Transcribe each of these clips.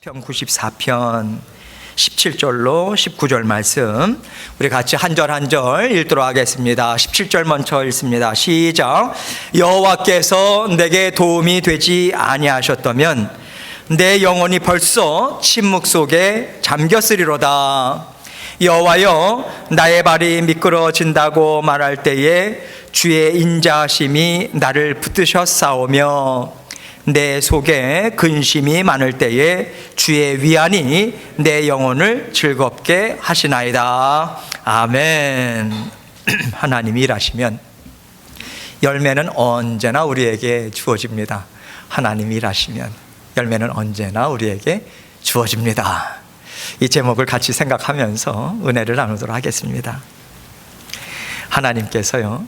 시편 94편 17절로 19절 말씀 우리 같이 한 절 한 절 읽도록 하겠습니다. 17절 먼저 읽습니다. 시작. 여호와께서 내게 도움이 되지 아니하셨다면 내 영혼이 벌써 침묵 속에 잠겼으리로다. 여호와여, 나의 발이 미끄러진다고 말할 때에 주의 인자하심이 나를 붙드셨사오며 내 속에 근심이 많을 때에 주의 위안이 내 영혼을 즐겁게 하시나이다. 아멘. 하나님이 일하시면 열매는 언제나 우리에게 주어집니다. 하나님이 일하시면 열매는 언제나 우리에게 주어집니다. 이 제목을 같이 생각하면서 은혜를 나누도록 하겠습니다. 하나님께서요,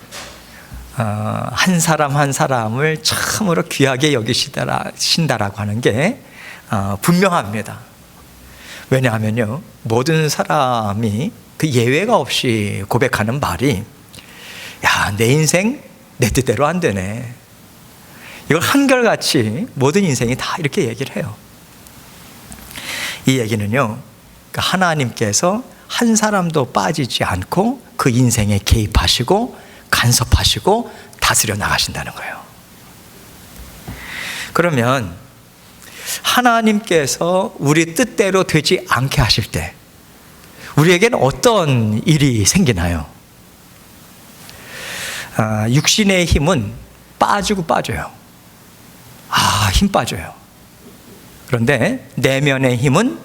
한 사람 한 사람을 참으로 귀하게 여기신다라고 하는 게 분명합니다. 왜냐하면요, 모든 사람이 그 예외가 없이 고백하는 말이 야, 내 인생 내 뜻대로 안 되네. 이걸 한결같이 모든 인생이 다 이렇게 얘기를 해요. 이 얘기는요, 하나님께서 한 사람도 빠지지 않고 그 인생에 개입하시고 간섭하시고 다스려 나가신다는 거예요. 그러면 하나님께서 우리 뜻대로 되지 않게 하실 때 우리에게는 어떤 일이 생기나요? 육신의 힘은 빠져요. 힘 빠져요. 그런데 내면의 힘은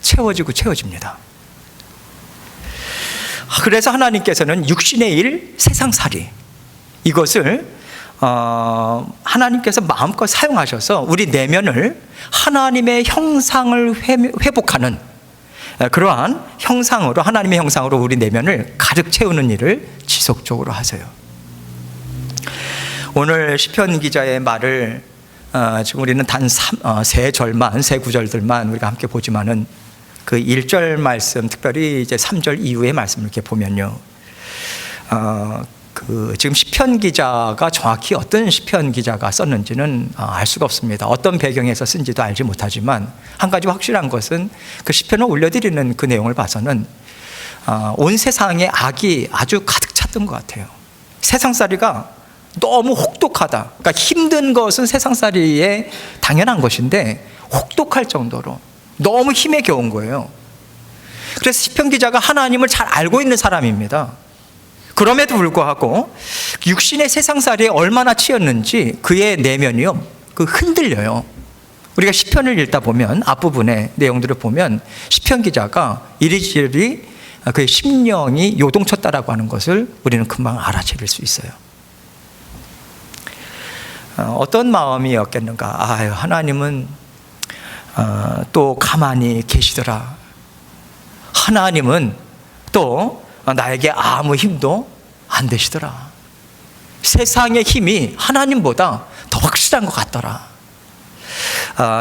채워집니다. 그래서 하나님께서는 육신의 일, 세상살이 이것을 하나님께서 마음껏 사용하셔서 우리 내면을 하나님의 형상을 회복하는 그러한 형상으로, 하나님의 형상으로 우리 내면을 가득 채우는 일을 지속적으로 하세요. 오늘 시편 기자의 말을 지금 우리는 단 세 구절들만 우리가 함께 보지만은 그 1절 말씀, 특별히 이제 3절 이후의 말씀을 이렇게 보면요, 지금 시편 기자가 정확히 어떤 시편 기자가 썼는지는 알 수가 없습니다. 어떤 배경에서 쓴지도 알지 못하지만 한 가지 확실한 것은 그 시편을 올려드리는 그 내용을 봐서는 온 세상에 악이 아주 가득 찼던 것 같아요. 세상살이가 너무 혹독하다. 그러니까 힘든 것은 세상살이에 당연한 것인데 혹독할 정도로 너무 힘에 겨운 거예요. 그래서 시편 기자가 하나님을 잘 알고 있는 사람입니다. 그럼에도 불구하고 육신의 세상살이에 얼마나 치였는지 그의 내면이요, 흔들려요. 우리가 시편을 읽다 보면 앞부분의 내용들을 보면 시편 기자가 이리저리 그의 심령이 요동쳤다라고 하는 것을 우리는 금방 알아차릴 수 있어요. 어떤 마음이었겠는가? 하나님은 또 가만히 계시더라. 하나님은 또 나에게 아무 힘도 안 되시더라. 세상의 힘이 하나님보다 더 확실한 것 같더라.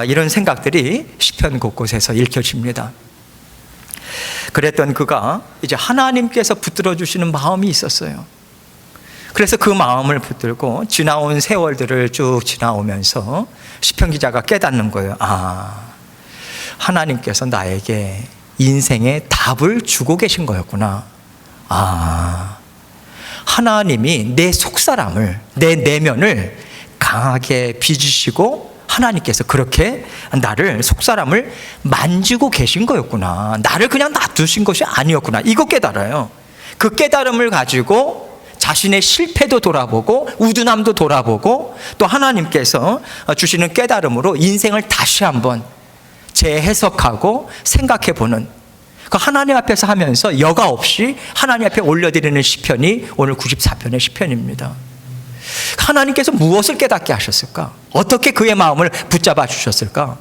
이런 생각들이 시편 곳곳에서 읽혀집니다. 그랬던 그가 이제 하나님께서 붙들어 주시는 마음이 있었어요. 그래서 그 마음을 붙들고 지나온 세월들을 쭉 지나오면서 시편 기자가 깨닫는 거예요. 하나님께서 나에게 인생의 답을 주고 계신 거였구나. 하나님이 내 속사람을, 내 내면을 강하게 빚으시고 하나님께서 그렇게 나를, 속사람을 만지고 계신 거였구나. 나를 그냥 놔두신 것이 아니었구나. 이거 깨달아요. 그 깨달음을 가지고 자신의 실패도 돌아보고 우둔함도 돌아보고 또 하나님께서 주시는 깨달음으로 인생을 다시 한번 재해석하고 생각해보는, 그 하나님 앞에서 하면서 여과 없이 하나님 앞에 올려드리는 시편이 오늘 94편의 시편입니다. 하나님께서 무엇을 깨닫게 하셨을까? 어떻게 그의 마음을 붙잡아 주셨을까?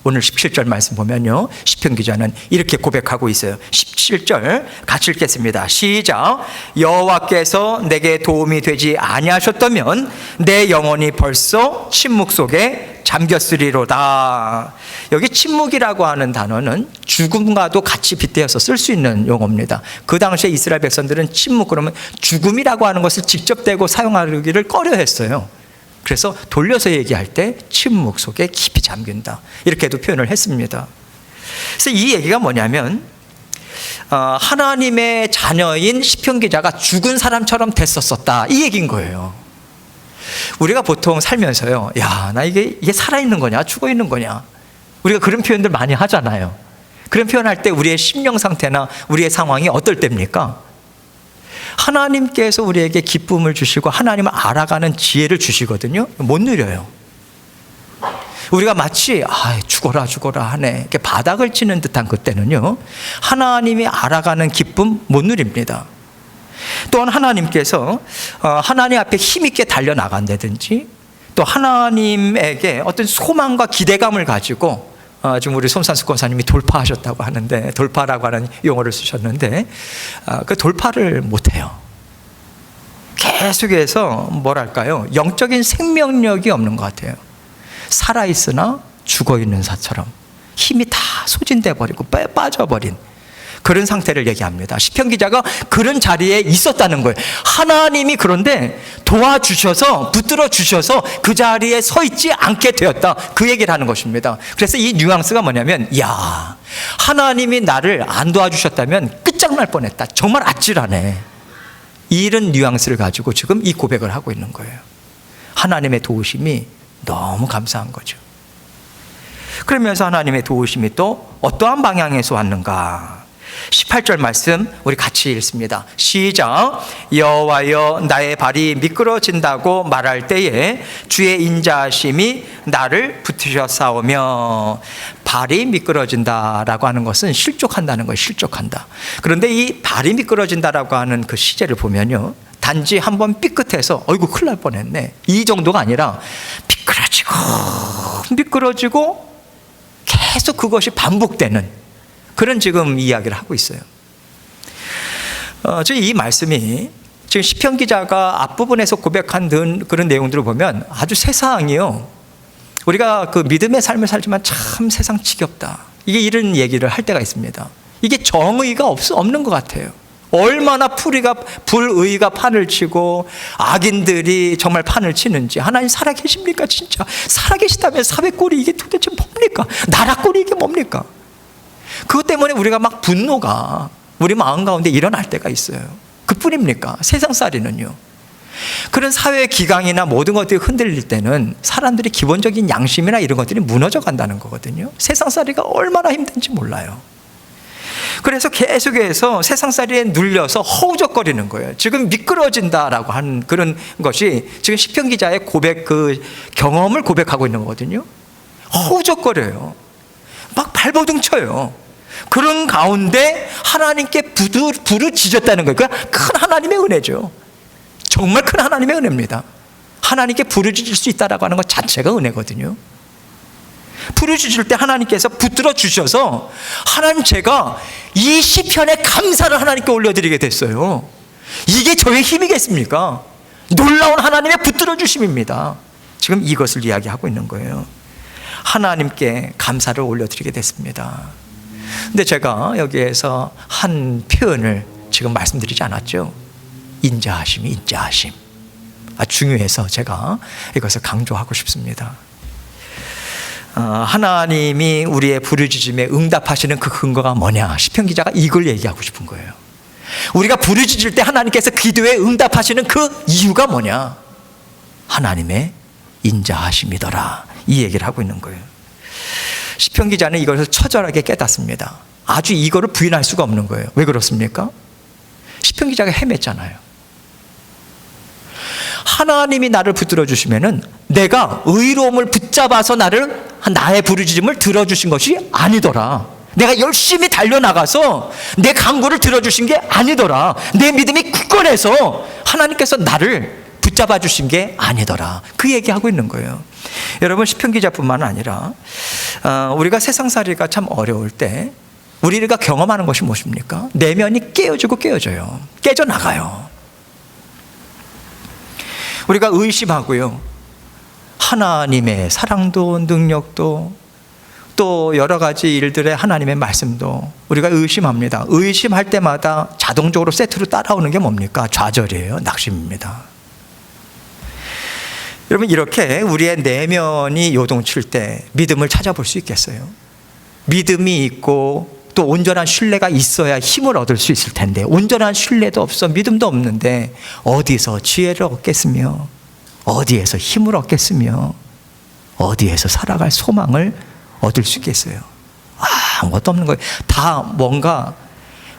오늘 17절 말씀 보면요, 시편 기자는 이렇게 고백하고 있어요. 17절 같이 읽겠습니다. 시작. 여호와께서 내게 도움이 되지 아니하셨다면 내 영혼이 벌써 침묵 속에 잠겼으리로다. 여기 침묵이라고 하는 단어는 죽음과도 같이 빗대어서 쓸 수 있는 용어입니다. 그 당시에 이스라엘 백성들은 침묵, 그러면 죽음이라고 하는 것을 직접 대고 사용하기를 꺼려했어요. 그래서 돌려서 얘기할 때 침묵 속에 깊이 잠긴다, 이렇게도 표현을 했습니다. 그래서 이 얘기가 뭐냐면 하나님의 자녀인 시편 기자가 죽은 사람처럼 됐었다, 이 얘기인 거예요. 우리가 보통 살면서요, 야, 나 이게 살아있는 거냐 죽어있는 거냐, 우리가 그런 표현들 많이 하잖아요. 그런 표현할 때 우리의 심령 상태나 우리의 상황이 어떨 때입니까? 하나님께서 우리에게 기쁨을 주시고 하나님을 알아가는 지혜를 주시거든요. 못 누려요. 우리가 마치 죽어라 하네, 이렇게 바닥을 치는 듯한 그때는요, 하나님이 알아가는 기쁨 못 누립니다. 또한 하나님께서 하나님 앞에 힘있게 달려나간다든지, 또 하나님에게 어떤 소망과 기대감을 가지고 지금 우리 손산수 권사님이 돌파하셨다고 하는데, 돌파라고 하는 용어를 쓰셨는데, 그 돌파를 못해요. 계속해서 뭐랄까요, 영적인 생명력이 없는 것 같아요. 살아있으나 죽어있는 사처럼 힘이 다 소진돼 버리고 빠져버린 그런 상태를 얘기합니다. 시편 기자가 그런 자리에 있었다는 거예요. 하나님이 그런데 도와주셔서, 붙들어 주셔서 그 자리에 서 있지 않게 되었다, 그 얘기를 하는 것입니다. 그래서 이 뉘앙스가 뭐냐면, 야, 하나님이 나를 안 도와주셨다면 끝장날 뻔했다, 정말 아찔하네, 이런 뉘앙스를 가지고 지금 이 고백을 하고 있는 거예요. 하나님의 도우심이 너무 감사한 거죠. 그러면서 하나님의 도우심이 또 어떠한 방향에서 왔는가? 18절 말씀 우리 같이 읽습니다. 시작. 여호와여, 나의 발이 미끄러진다고 말할 때에 주의 인자하심이 나를 붙으셨사오며. 발이 미끄러진다라고 하는 것은 실족한다는 거예요. 실족한다. 그런데 이 발이 미끄러진다라고 하는 그 시제를 보면요, 단지 한번 삐끗해서 어이구 큰일 날 뻔했네, 이 정도가 아니라 미끄러지고 계속 그것이 반복되는 그런 지금 이야기를 하고 있어요. 이 말씀이 지금 시편 기자가 앞부분에서 고백한 그런 내용들을 보면 아주 세상이요, 우리가 그 믿음의 삶을 살지만 참 세상 지겹다, 이게 이런 얘기를 할 때가 있습니다. 이게 정의가 없는 것 같아요. 얼마나 불의가 판을 치고 악인들이 정말 판을 치는지. 하나님 살아계십니까? 진짜 살아계시다면 사회꼴이 이게 도대체 뭡니까? 나라꼴이 이게 뭡니까? 그것 때문에 우리가 막 분노가 우리 마음 가운데 일어날 때가 있어요. 그뿐입니까? 세상살이는요. 그런 사회 기강이나 모든 것들이 흔들릴 때는 사람들이 기본적인 양심이나 이런 것들이 무너져 간다는 거거든요. 세상살이가 얼마나 힘든지 몰라요. 그래서 계속해서 세상살이에 눌려서 허우적거리는 거예요. 지금 미끄러진다라고 한 그런 것이 지금 시편 기자의 고백, 그 경험을 고백하고 있는 거거든요. 허우적거려요. 막 발버둥 쳐요. 그런 가운데 하나님께 부르짖었다는 거예요. 큰 하나님의 은혜죠. 정말 큰 하나님의 은혜입니다. 하나님께 부르짖을 수 있다라고 하는 것 자체가 은혜거든요. 부르짖을 때 하나님께서 붙들어 주셔서 하나님, 제가 이 시편에 감사를 하나님께 올려드리게 됐어요. 이게 저의 힘이겠습니까? 놀라운 하나님의 붙들어 주심입니다. 지금 이것을 이야기하고 있는 거예요. 하나님께 감사를 올려드리게 됐습니다. 근데 제가 여기에서 한 표현을 지금 말씀드리지 않았죠? 인자하심. 중요해서 제가 이것을 강조하고 싶습니다. 하나님이 우리의 부르짖음에 응답하시는 그 근거가 뭐냐? 시편 기자가 이걸 얘기하고 싶은 거예요. 우리가 부르짖을 때 하나님께서 기도에 응답하시는 그 이유가 뭐냐? 하나님의 인자하심이더라, 이 얘기를 하고 있는 거예요. 시편 기자는 이것을 처절하게 깨닫습니다. 아주 이거를 부인할 수가 없는 거예요. 왜 그렇습니까? 시편 기자가 헤맸잖아요. 하나님이 나를 붙들어 주시면은 내가 의로움을 붙잡아서 나의 부르짖음을 들어주신 것이 아니더라. 내가 열심히 달려나가서 내 간구를 들어주신 게 아니더라. 내 믿음이 굳건해서 하나님께서 나를 붙잡아 주신 게 아니더라. 그 얘기하고 있는 거예요. 여러분, 시편 기자뿐만 아니라 우리가 세상살이가 참 어려울 때 우리가 경험하는 것이 무엇입니까? 내면이 깨어져요. 깨져나가요. 우리가 의심하고요, 하나님의 사랑도 능력도 또 여러 가지 일들의 하나님의 말씀도 우리가 의심합니다. 의심할 때마다 자동적으로 세트로 따라오는 게 뭡니까? 좌절이에요. 낙심입니다. 여러분, 이렇게 우리의 내면이 요동칠 때 믿음을 찾아볼 수 있겠어요? 믿음이 있고 또 온전한 신뢰가 있어야 힘을 얻을 수 있을 텐데, 온전한 신뢰도 없어, 믿음도 없는데 어디서 지혜를 얻겠으며, 어디에서 힘을 얻겠으며, 어디에서 살아갈 소망을 얻을 수 있겠어요? 아무것도 없는 거예요. 다 뭔가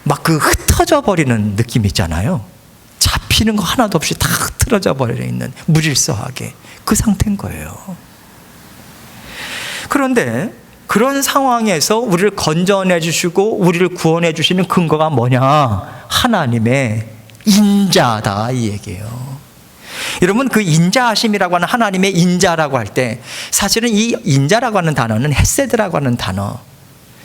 막 그 흩어져 버리는 느낌 있잖아요. 잡히는 거 하나도 없이 다 흐트러져 버려 있는, 무질서하게 그 상태인 거예요. 그런데 그런 상황에서 우리를 건져내 주시고 우리를 구원해 주시는 근거가 뭐냐? 하나님의 인자다, 이 얘기예요. 여러분, 그 인자하심이라고 하는, 하나님의 인자라고 할 때 사실은 이 인자라고 하는 단어는 헤세드라고 하는 단어,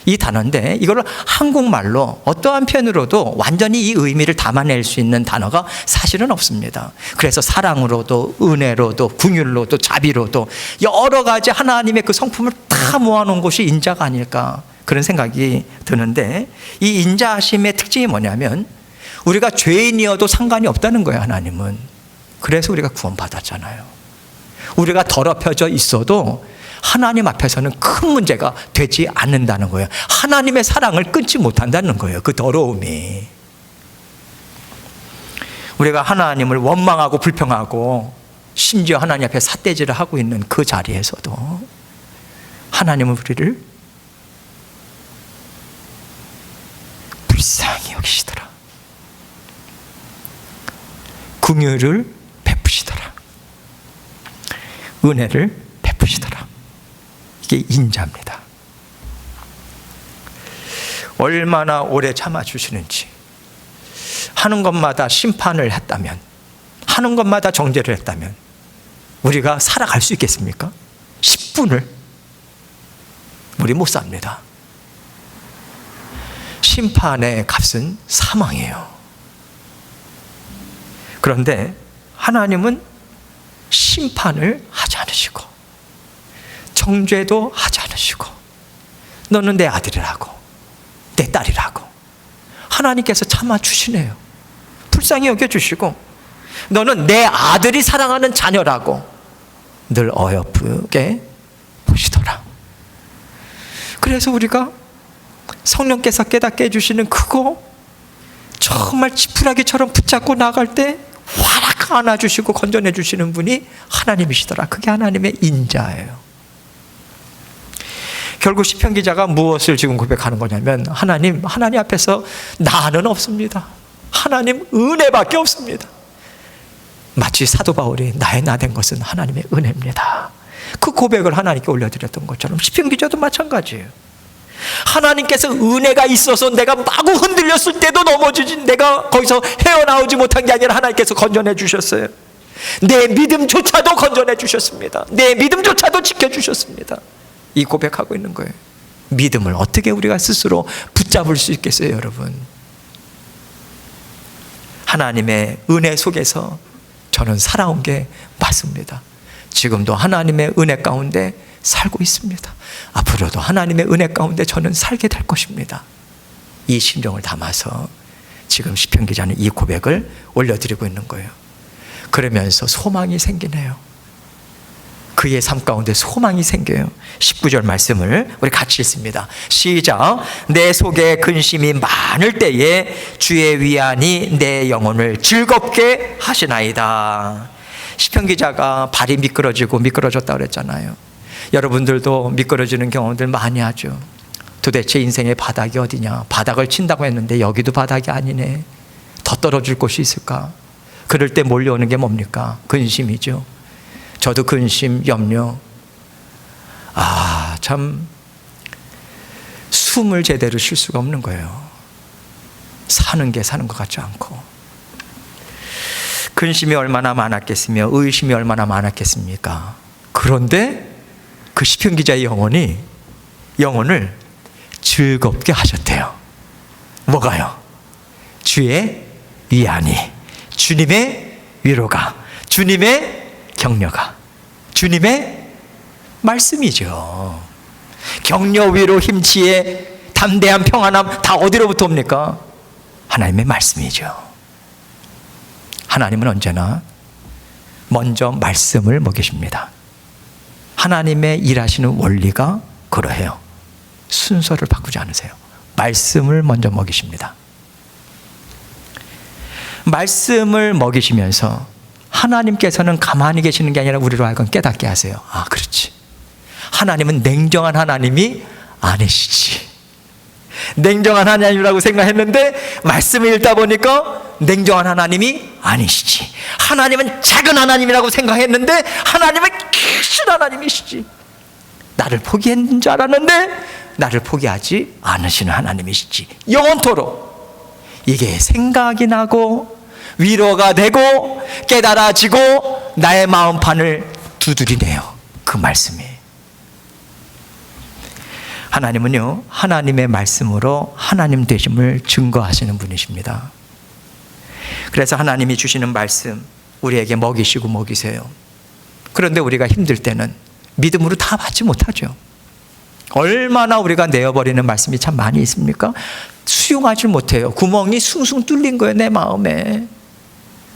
이 단어인데 이걸 한국말로 어떠한 표현으로도 완전히 이 의미를 담아낼 수 있는 단어가 사실은 없습니다. 그래서 사랑으로도 은혜로도 긍휼로도 자비로도 여러 가지 하나님의 그 성품을 다 모아놓은 곳이 인자가 아닐까, 그런 생각이 드는데, 이 인자하심의 특징이 뭐냐면 우리가 죄인이어도 상관이 없다는 거예요, 하나님은. 그래서 우리가 구원받았잖아요. 우리가 더럽혀져 있어도 하나님 앞에서는 큰 문제가 되지 않는다는 거예요. 하나님의 사랑을 끊지 못한다는 거예요, 그 더러움이. 우리가 하나님을 원망하고 불평하고 심지어 하나님 앞에 삿대질을 하고 있는 그 자리에서도 하나님은 우리를 불쌍히 여기시더라. 긍휼을 베푸시더라. 은혜를 베푸시더라. 이게 인자입니다. 얼마나 오래 참아주시는지. 하는 것마다 심판을 했다면, 하는 것마다 정죄를 했다면 우리가 살아갈 수 있겠습니까? 10분을 우리 못 삽니다. 심판의 값은 사망이에요. 그런데 하나님은 심판을 하지 않으시고 정죄도 하지 않으시고, 너는 내 아들이라고, 내 딸이라고 하나님께서 참아주시네요. 불쌍히 여겨주시고, 너는 내 아들이 사랑하는 자녀라고 늘 어여쁘게 보시더라. 그래서 우리가 성령께서 깨닫게 해주시는 그거 정말 지푸라기처럼 붙잡고 나갈 때 화락 안아주시고 건져내 주시는 분이 하나님이시더라. 그게 하나님의 인자예요. 결국 시편 기자가 무엇을 지금 고백하는 거냐면, 하나님 앞에서 나는 없습니다. 하나님 은혜밖에 없습니다. 마치 사도 바울이 나의 나 된 것은 하나님의 은혜입니다. 그 고백을 하나님께 올려드렸던 것처럼 시편 기자도 마찬가지예요. 하나님께서 은혜가 있어서 내가 마구 흔들렸을 때도 넘어지지, 내가 거기서 헤어나오지 못한 게 아니라 하나님께서 건져내 주셨어요. 내 믿음조차도 건져내 주셨습니다. 내 믿음조차도 지켜주셨습니다. 이 고백하고 있는 거예요. 믿음을 어떻게 우리가 스스로 붙잡을 수 있겠어요, 여러분? 하나님의 은혜 속에서 저는 살아온 게 맞습니다. 지금도 하나님의 은혜 가운데 살고 있습니다. 앞으로도 하나님의 은혜 가운데 저는 살게 될 것입니다. 이 심정을 담아서 지금 시편 기자는 이 고백을 올려드리고 있는 거예요. 그러면서 소망이 생기네요. 그의 삶 가운데 소망이 생겨요. 19절 말씀을 우리 같이 읽습니다. 시작. 내 속에 근심이 많을 때에 주의 위안이 내 영혼을 즐겁게 하시나이다. 시편 기자가 발이 미끄러졌다 그랬잖아요. 여러분들도 미끄러지는 경험들 많이 하죠. 도대체 인생의 바닥이 어디냐? 바닥을 친다고 했는데 여기도 바닥이 아니네. 더 떨어질 곳이 있을까? 그럴 때 몰려오는 게 뭡니까? 근심이죠. 저도 근심, 염려. 참 숨을 제대로 쉴 수가 없는 거예요. 사는 게 사는 것 같지 않고. 근심이 얼마나 많았겠으며 의심이 얼마나 많았겠습니까? 그런데 그 시편 기자의 영혼을 즐겁게 하셨대요. 뭐가요? 주의 위안이, 주님의 위로가, 주님의 격려가, 주님의 말씀이죠. 격려, 위로, 힘치에 담대한 평안함 다 어디로부터 옵니까? 하나님의 말씀이죠. 하나님은 언제나 먼저 말씀을 먹이십니다. 하나님의 일하시는 원리가 그러해요. 순서를 바꾸지 않으세요. 말씀을 먼저 먹이십니다. 말씀을 먹이시면서 하나님께서는 가만히 계시는 게 아니라 우리로 하여금 깨닫게 하세요. 아, 그렇지. 하나님은 냉정한 하나님이 아니시지. 냉정한 하나님이라고 생각했는데 말씀을 읽다 보니까 냉정한 하나님이 아니시지. 하나님은 작은 하나님이라고 생각했는데 하나님은 크신 하나님이시지. 나를 포기했는 줄 알았는데 나를 포기하지 않으시는 하나님이시지. 영원토록. 이게 생각이 나고 위로가 되고 깨달아지고 나의 마음판을 두드리네요. 그 말씀이. 하나님은요, 하나님의 말씀으로 하나님 되심을 증거하시는 분이십니다. 그래서 하나님이 주시는 말씀 우리에게 먹이시고 먹이세요. 그런데 우리가 힘들 때는 믿음으로 다 받지 못하죠. 얼마나 우리가 내어버리는 말씀이 참 많이 있습니까? 수용하지 못해요. 구멍이 숭숭 뚫린 거예요, 내 마음에.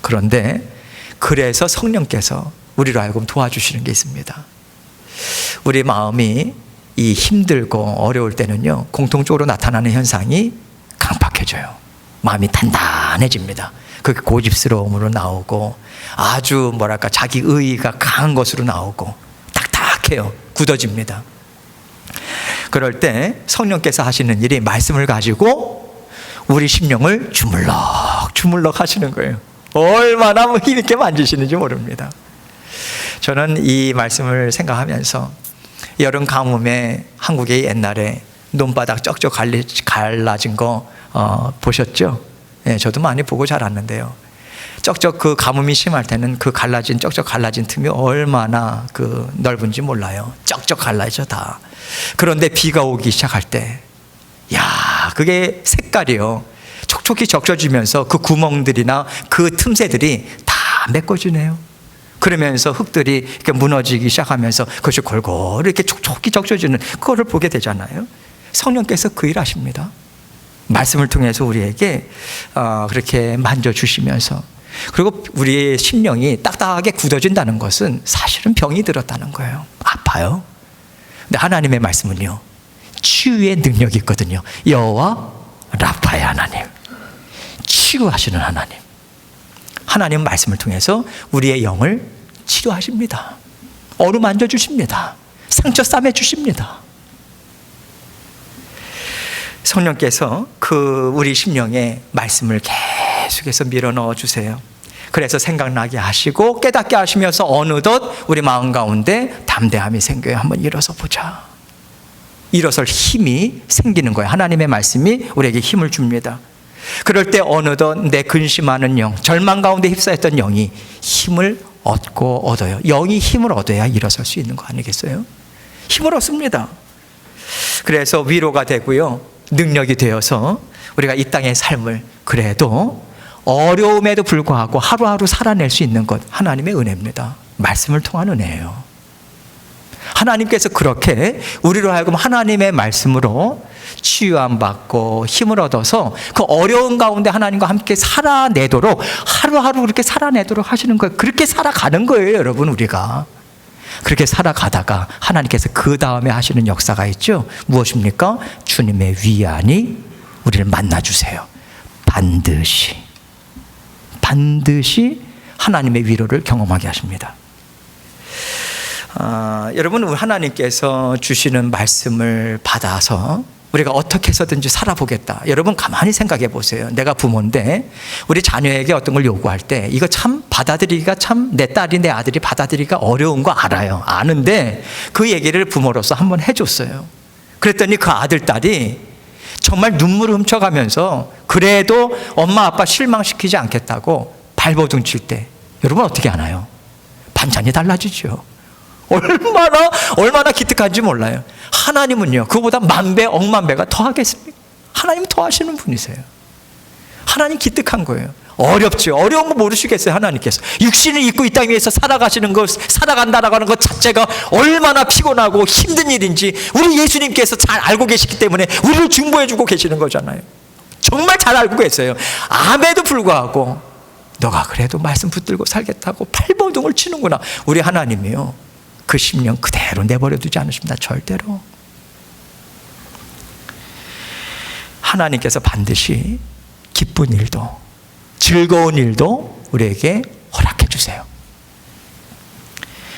그런데 그래서 성령께서 우리로 하여금 도와주시는 게 있습니다. 우리 마음이 이 힘들고 어려울 때는요, 공통적으로 나타나는 현상이 강팍해져요. 마음이 단단해집니다. 그게 고집스러움으로 나오고 아주 뭐랄까 자기 의의가 강한 것으로 나오고 딱딱해요. 굳어집니다. 그럴 때 성령께서 하시는 일이 말씀을 가지고 우리 심령을 주물럭 하시는 거예요. 얼마나 힘있게 만지시는지 모릅니다. 저는 이 말씀을 생각하면서 여름 가뭄에 한국에 옛날에 논바닥 쩍쩍 갈라진 거 보셨죠? 예, 저도 많이 보고 자랐는데요. 쩍쩍 그 가뭄이 심할 때는 그 쩍쩍 갈라진 틈이 얼마나 그 넓은지 몰라요. 쩍쩍 갈라져 다. 그런데 비가 오기 시작할 때, 야, 그게 색깔이요. 촉촉히 적셔지면서 그 구멍들이나 그 틈새들이 다 메꿔지네요. 그러면서 흙들이 이렇게 무너지기 시작하면서 그것이 골고루 이렇게 촉촉히 적셔지는 그거를 보게 되잖아요. 성령께서 그 일 하십니다. 말씀을 통해서 우리에게 그렇게 만져주시면서, 그리고 우리의 심령이 딱딱하게 굳어진다는 것은 사실은 병이 들었다는 거예요. 아파요. 근데 하나님의 말씀은요, 치유의 능력이 있거든요. 여호와 라파의 하나님, 치유하시는 하나님. 하나님은 말씀을 통해서 우리의 영을 치료하십니다. 어루만져 주십니다. 상처 싸매 주십니다. 성령께서 그 우리 심령에 말씀을 계속해서 밀어 넣어 주세요. 그래서 생각나게 하시고 깨닫게 하시면서 어느덧 우리 마음 가운데 담대함이 생겨요. 한번 일어서 보자. 일어설 힘이 생기는 거예요. 하나님의 말씀이 우리에게 힘을 줍니다. 그럴 때 어느덧 내 근심하는 영, 절망 가운데 휩싸였던 영이 힘을 얻어요. 영이 힘을 얻어야 일어설 수 있는 거 아니겠어요? 힘을 얻습니다. 그래서 위로가 되고요, 능력이 되어서 우리가 이 땅의 삶을 그래도 어려움에도 불구하고 하루하루 살아낼 수 있는 것, 하나님의 은혜입니다. 말씀을 통한 은혜예요. 하나님께서 그렇게 우리로 하여금 하나님의 말씀으로 치유함 받고 힘을 얻어서 그 어려운 가운데 하나님과 함께 살아내도록, 하루하루 그렇게 살아내도록 하시는 거예요. 그렇게 살아가는 거예요, 여러분. 우리가 그렇게 살아가다가 하나님께서 그 다음에 하시는 역사가 있죠. 무엇입니까? 주님의 위안이 우리를 만나주세요. 반드시 하나님의 위로를 경험하게 하십니다. 여러분, 하나님께서 주시는 말씀을 받아서 우리가 어떻게 해서든지 살아보겠다. 여러분 가만히 생각해 보세요. 내가 부모인데 우리 자녀에게 어떤 걸 요구할 때 이거 참 받아들이기가, 참 내 딸이 내 아들이 받아들이기가 어려운 거 알아요. 아는데 그 얘기를 부모로서 한번 해줬어요. 그랬더니 그 아들, 딸이 정말 눈물을 훔쳐가면서 그래도 엄마 아빠 실망시키지 않겠다고 발버둥 칠 때 여러분 어떻게 하나요? 반찬이 달라지죠. 얼마나 기특한지 몰라요. 하나님은요, 그보다 만배 억만배가 더 하겠습니까? 하나님 더 하시는 분이세요. 하나님 기특한 거예요. 어렵죠. 어려운 거 모르시겠어요. 하나님께서 육신을 입고 이 땅 위에서 살아가시는 것, 살아간다라고 하는 것 자체가 얼마나 피곤하고 힘든 일인지 우리 예수님께서 잘 알고 계시기 때문에 우리를 중보해 주고 계시는 거잖아요. 정말 잘 알고 계세요. 암에도 불구하고 너가 그래도 말씀 붙들고 살겠다고 팔버둥을 치는구나. 우리 하나님이요, 그 심령 그대로 내버려 두지 않으십니다. 절대로. 하나님께서 반드시 기쁜 일도 즐거운 일도 우리에게 허락해 주세요.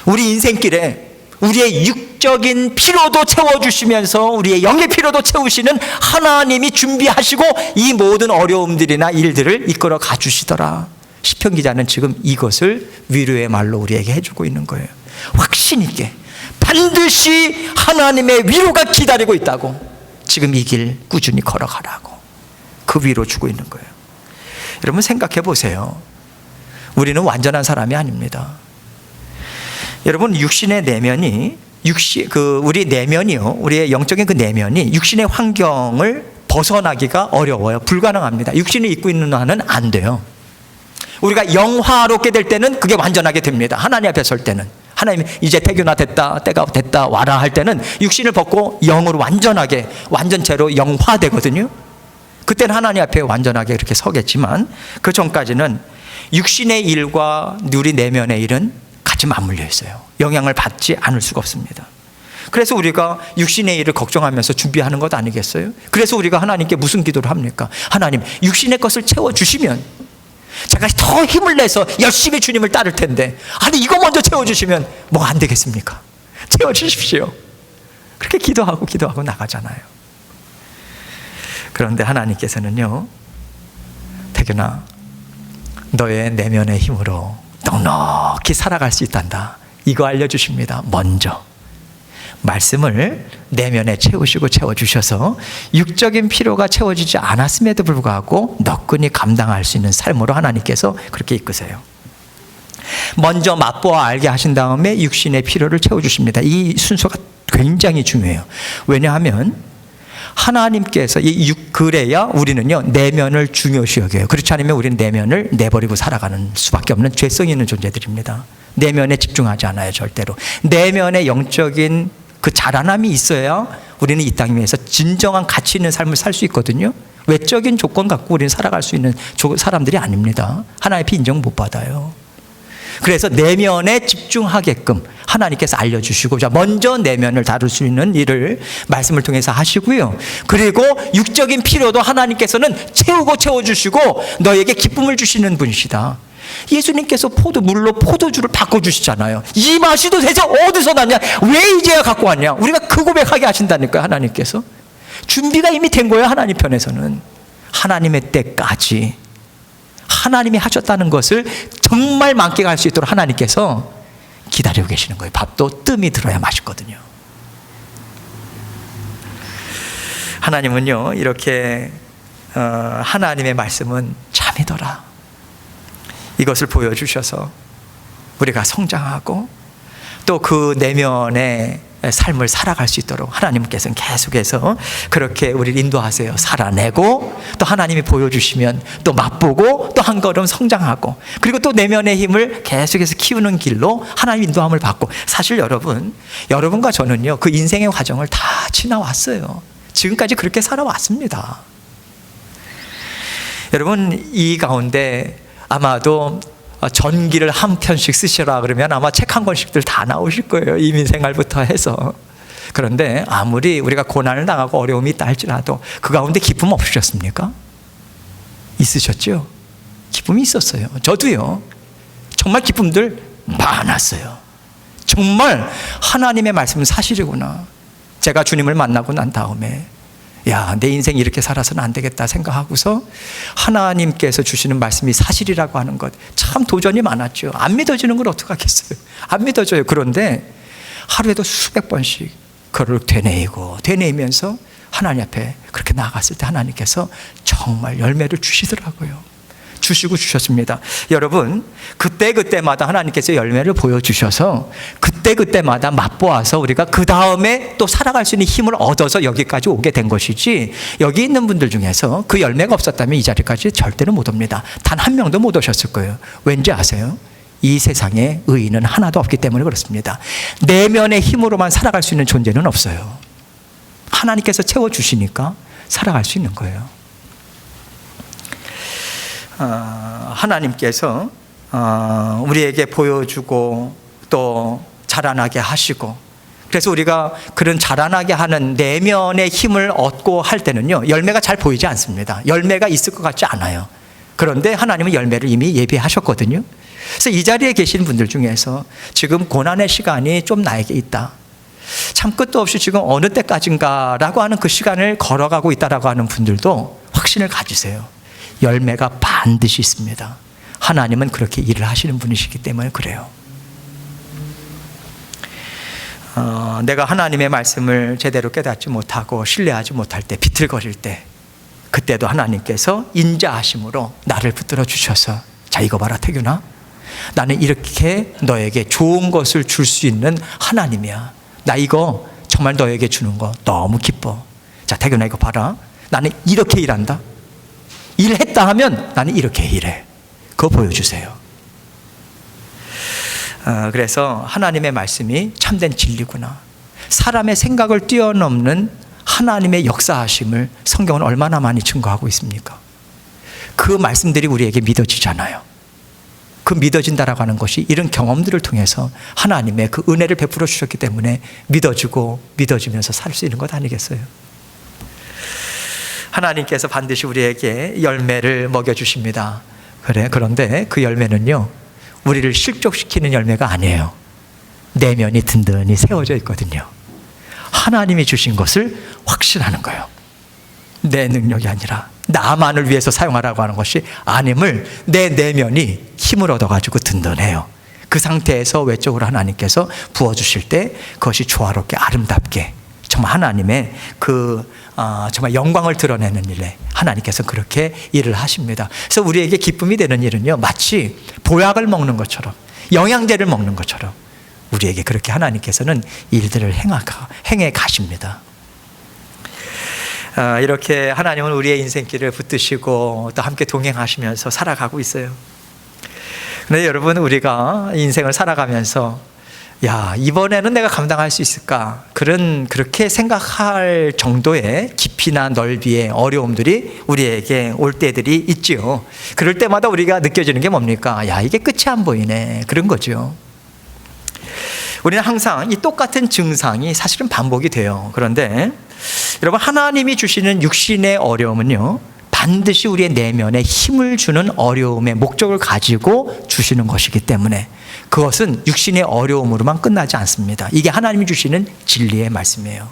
우리 인생길에 우리의 육적인 피로도 채워주시면서 우리의 영의 피로도 채우시는 하나님이 준비하시고 이 모든 어려움들이나 일들을 이끌어 가주시더라. 시편 기자는 지금 이것을 위로의 말로 우리에게 해주고 있는 거예요. 확신 있게 반드시 하나님의 위로가 기다리고 있다고, 지금 이 길 꾸준히 걸어가라고 그 위로 주고 있는 거예요. 여러분 생각해 보세요. 우리는 완전한 사람이 아닙니다. 여러분 육신의 내면이 우리 내면이요, 우리의 영적인 그 내면이 육신의 환경을 벗어나기가 어려워요. 불가능합니다. 육신을 입고 있는 한은 안 돼요. 우리가 영화롭게 될 때는 그게 완전하게 됩니다. 하나님 앞에 설 때는, 하나님 이제 태교나 됐다, 때가 됐다 와라 할 때는 육신을 벗고 영으로 완전하게 완전체로 영화되거든요. 그때는 하나님 앞에 완전하게 이렇게 서겠지만 그 전까지는 육신의 일과 우리 내면의 일은 같이 맞물려 있어요. 영향을 받지 않을 수가 없습니다. 그래서 우리가 육신의 일을 걱정하면서 준비하는 것 아니겠어요? 그래서 우리가 하나님께 무슨 기도를 합니까? 하나님, 육신의 것을 채워주시면 제가 더 힘을 내서 열심히 주님을 따를 텐데, 아니 이거 먼저 채워주시면 뭐가 안 되겠습니까? 채워주십시오. 그렇게 기도하고 나가잖아요. 그런데 하나님께서는요, 태균아, 너의 내면의 힘으로 넉넉히 살아갈 수 있단다, 이거 알려주십니다. 먼저 말씀을 내면에 채워주셔서 육적인 필요가 채워지지 않았음에도 불구하고 너끈히 감당할 수 있는 삶으로 하나님께서 그렇게 이끄세요. 먼저 맛보아 알게 하신 다음에 육신의 필요를 채워주십니다. 이 순서가 굉장히 중요해요. 왜냐하면 하나님께서 그래야 우리는요 내면을 중요시 여겨요. 그렇지 않으면 우리는 내면을 내버리고 살아가는 수밖에 없는 죄성이 있는 존재들입니다. 내면에 집중하지 않아요. 절대로. 내면의 영적인 그 자라남이 있어야 우리는 이 땅 위에서 진정한 가치 있는 삶을 살 수 있거든요. 외적인 조건 갖고 우리는 살아갈 수 있는 사람들이 아닙니다. 하나님 앞에 인정 못 받아요. 그래서 내면에 집중하게끔 하나님께서 알려주시고, 자 먼저 내면을 다룰 수 있는 일을 말씀을 통해서 하시고요. 그리고 육적인 필요도 하나님께서는 채워주시고 너에게 기쁨을 주시는 분이시다. 예수님께서 물로 포도주를 바꿔주시잖아요. 이 맛이 도대체 어디서 났냐? 왜 이제야 갖고 왔냐? 우리가 그 고백하게 하신다니까요. 하나님께서 준비가 이미 된 거예요. 하나님 편에서는 하나님의 때까지 하나님이 하셨다는 것을 정말 만끽할 수 있도록 하나님께서 기다리고 계시는 거예요. 밥도 뜸이 들어야 맛있거든요. 하나님은요 이렇게 하나님의 말씀은 참이더라, 이것을 보여주셔서 우리가 성장하고 또 그 내면의 삶을 살아갈 수 있도록 하나님께서는 계속해서 그렇게 우리를 인도하세요. 살아내고 또 하나님이 보여주시면 또 맛보고 또 한 걸음 성장하고, 그리고 또 내면의 힘을 계속해서 키우는 길로 하나님 인도함을 받고. 사실 여러분과 저는요 그 인생의 과정을 다 지나왔어요. 지금까지 그렇게 살아왔습니다. 여러분 이 가운데 아마도 전기를 한 편씩 쓰시라 그러면 아마 책 한 권씩들 다 나오실 거예요. 이민생활부터 해서. 그런데 아무리 우리가 고난을 당하고 어려움이 있다 할지라도 그 가운데 기쁨 없으셨습니까? 있으셨죠? 기쁨이 있었어요. 저도요. 정말 기쁨들 많았어요. 정말 하나님의 말씀은 사실이구나. 제가 주님을 만나고 난 다음에 야, 내 인생 이렇게 살아서는 안 되겠다 생각하고서 하나님께서 주시는 말씀이 사실이라고 하는 것, 참 도전이 많았죠. 안 믿어지는 걸 어떡하겠어요. 안 믿어져요. 그런데 하루에도 수백 번씩 그걸 되뇌이면서 하나님 앞에 그렇게 나아갔을 때 하나님께서 정말 열매를 주시더라고요. 주셨습니다. 여러분 그때마다 하나님께서 열매를 보여주셔서 그때마다 맛보아서 우리가 그 다음에 또 살아갈 수 있는 힘을 얻어서 여기까지 오게 된 것이지, 여기 있는 분들 중에서 그 열매가 없었다면 이 자리까지 절대로 못 옵니다. 단 한 명도 못 오셨을 거예요. 왠지 아세요? 이 세상에 의인은 하나도 없기 때문에 그렇습니다. 내면의 힘으로만 살아갈 수 있는 존재는 없어요. 하나님께서 채워주시니까 살아갈 수 있는 거예요. 하나님께서 우리에게 보여주고 또 자라나게 하시고, 그래서 우리가 그런 자라나게 하는 내면의 힘을 얻고 할 때는요, 열매가 잘 보이지 않습니다. 열매가 있을 것 같지 않아요. 그런데 하나님은 열매를 이미 예비하셨거든요. 그래서 이 자리에 계신 분들 중에서 지금 고난의 시간이 좀 나에게 있다, 참 끝도 없이 지금 어느 때까지인가 라고 하는 그 시간을 걸어가고 있다라고 하는 분들도 확신을 가지세요. 열매가 반드시 있습니다. 하나님은 그렇게 일을 하시는 분이시기 때문에 그래요. 내가 하나님의 말씀을 제대로 깨닫지 못하고 신뢰하지 못할 때, 비틀거릴 때, 그때도 하나님께서 인자하심으로 나를 붙들어 주셔서, 자, 이거 봐라 태균아, 나는 이렇게 너에게 좋은 것을 줄 수 있는 하나님이야. 나 이거 정말 너에게 주는 거 너무 기뻐. 자, 태균아, 이거 봐라, 나는 이렇게 일한다. 일했다 하면 나는 이렇게 일해. 그거 보여주세요. 그래서 하나님의 말씀이 참된 진리구나, 사람의 생각을 뛰어넘는 하나님의 역사하심을 성경은 얼마나 많이 증거하고 있습니까? 그 말씀들이 우리에게 믿어지잖아요. 그 믿어진다라고 하는 것이 이런 경험들을 통해서 하나님의 그 은혜를 베풀어 주셨기 때문에 믿어지고 믿어지면서 살 수 있는 것 아니겠어요? 하나님께서 반드시 우리에게 열매를 먹여주십니다. 그런데 그 열매는요, 우리를 실족시키는 열매가 아니에요. 내면이 든든히 세워져 있거든요. 하나님이 주신 것을 확신하는 거예요. 내 능력이 아니라 나만을 위해서 사용하라고 하는 것이 아님을 내 내면이 힘을 얻어가지고 든든해요. 그 상태에서 외적으로 하나님께서 부어주실 때 그것이 조화롭게 아름답게 정말 하나님의 정말 영광을 드러내는 일에 하나님께서 그렇게 일을 하십니다. 그래서 우리에게 기쁨이 되는 일은요, 마치 보약을 먹는 것처럼, 영양제를 먹는 것처럼 우리에게 그렇게 하나님께서는 일들을 행해 가십니다. 이렇게 하나님은 우리의 인생길을 붙드시고 또 함께 동행하시면서 살아가고 있어요. 그런데 여러분, 우리가 인생을 살아가면서 야, 이번에는 내가 감당할 수 있을까? 그렇게 생각할 정도의 깊이나 넓이의 어려움들이 우리에게 올 때들이 있지요. 그럴 때마다 우리가 느껴지는 게 뭡니까? 야, 이게 끝이 안 보이네. 그런 거죠. 우리는 항상 이 똑같은 증상이 사실은 반복이 돼요. 그런데 여러분, 하나님이 주시는 육신의 어려움은요, 반드시 우리의 내면에 힘을 주는 어려움의 목적을 가지고 주시는 것이기 때문에 그것은 육신의 어려움으로만 끝나지 않습니다. 이게 하나님이 주시는 진리의 말씀이에요.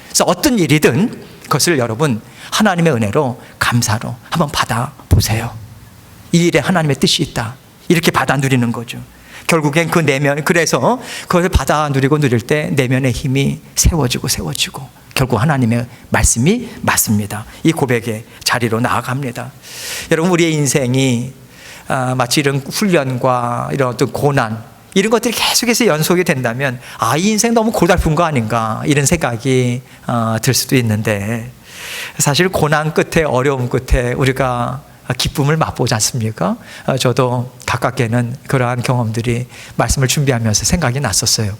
그래서 어떤 일이든 그것을 여러분 하나님의 은혜로 감사로 한번 받아보세요. 이 일에 하나님의 뜻이 있다, 이렇게 받아 누리는 거죠. 결국엔 그 내면, 그래서 그것을 받아 누리고 누릴 때 내면의 힘이 세워지고 결국 하나님의 말씀이 맞습니다. 이 고백의 자리로 나아갑니다. 여러분, 우리의 인생이 마치 이런 훈련과 이런 어떤 고난, 이런 것들이 계속해서 연속이 된다면 이 인생 너무 고달픈 거 아닌가, 이런 생각이 들 수도 있는데, 사실 고난 끝에, 어려움 끝에 우리가 기쁨을 맛보지 않습니까? 저도 가깝게는 그러한 경험들이 말씀을 준비하면서 생각이 났었어요.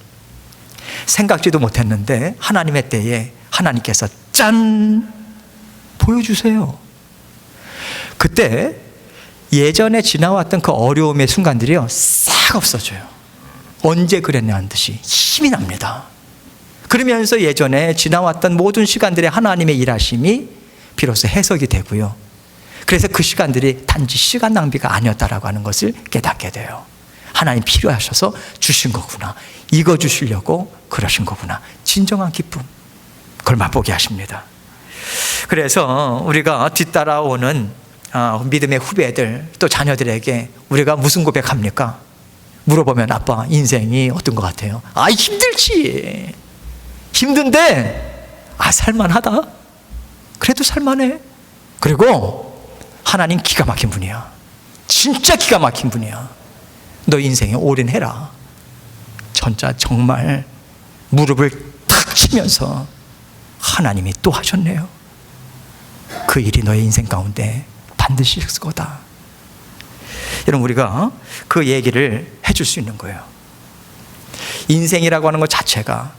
생각지도 못했는데 하나님의 때에 하나님께서 짠! 보여주세요. 그때 예전에 지나왔던 그 어려움의 순간들이요, 싹 없어져요. 언제 그랬냐는 듯이 힘이 납니다. 그러면서 예전에 지나왔던 모든 시간들의 하나님의 일하심이 비로소 해석이 되고요. 그래서 그 시간들이 단지 시간 낭비가 아니었다라고 하는 것을 깨닫게 돼요. 하나님 필요하셔서 주신 거구나, 이거 주시려고 그러신 거구나, 진정한 기쁨, 그걸 맛보게 하십니다. 그래서 우리가 뒤따라오는 믿음의 후배들, 또 자녀들에게 우리가 무슨 고백합니까? 물어보면 아빠 인생이 어떤 것 같아요? 힘들지. 힘든데 살만하다. 그래도 살만해. 그리고 하나님 기가 막힌 분이야. 진짜 기가 막힌 분이야. 너 인생에 올인해라. 진짜 정말 무릎을 탁 치면서 하나님이 또 하셨네요. 그 일이 너의 인생 가운데 반드시 있을 거다. 여러분, 우리가 그 얘기를 해줄 수 있는 거예요. 인생이라고 하는 것 자체가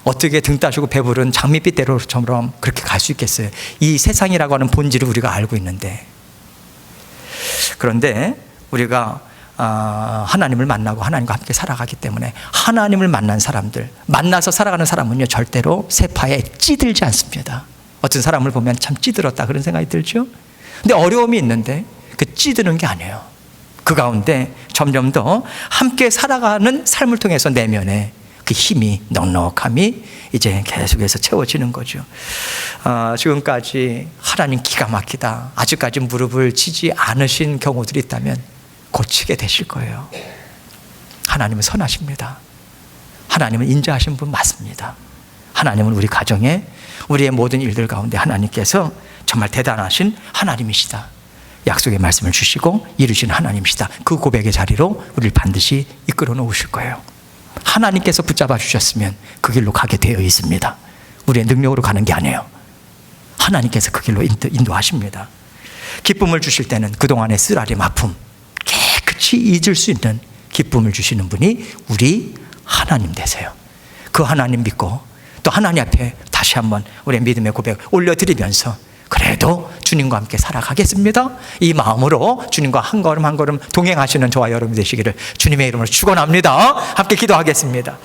어떻게 등 따시고 배부른 장밋빛대로처럼 그렇게 갈 수 있겠어요? 이 세상이라고 하는 본질을 우리가 알고 있는데, 그런데 우리가 하나님을 만나고 하나님과 함께 살아가기 때문에 하나님을 만난 사람들, 만나서 살아가는 사람은요 절대로 세파에 찌들지 않습니다. 어떤 사람을 보면 참 찌들었다 그런 생각이 들죠. 근데 어려움이 있는데 그 찌드는 게 아니에요. 그 가운데 점점 더 함께 살아가는 삶을 통해서 내면에 그 힘이, 넉넉함이 이제 계속해서 채워지는 거죠. 지금까지 하나님 기가 막히다, 아직까지 무릎을 치지 않으신 경우들이 있다면 고치게 되실 거예요. 하나님은 선하십니다. 하나님은 인자하신 분 맞습니다. 하나님은 우리 가정에, 우리의 모든 일들 가운데 하나님께서 정말 대단하신 하나님이시다, 약속의 말씀을 주시고 이루시는 하나님이시다, 그 고백의 자리로 우리를 반드시 이끌어 놓으실 거예요. 하나님께서 붙잡아 주셨으면 그 길로 가게 되어 있습니다. 우리의 능력으로 가는 게 아니에요. 하나님께서 그 길로 인도하십니다. 기쁨을 주실 때는 그동안의 쓰라림, 아픔 깨끗이 잊을 수 있는 기쁨을 주시는 분이 우리 하나님 되세요. 그 하나님 믿고 또 하나님 앞에 다시 한번 우리의 믿음의 고백 올려드리면서 그래도 주님과 함께 살아가겠습니다, 이 마음으로 주님과 한 걸음 한 걸음 동행하시는 저와 여러분 되시기를 주님의 이름으로 축원합니다. 함께 기도하겠습니다.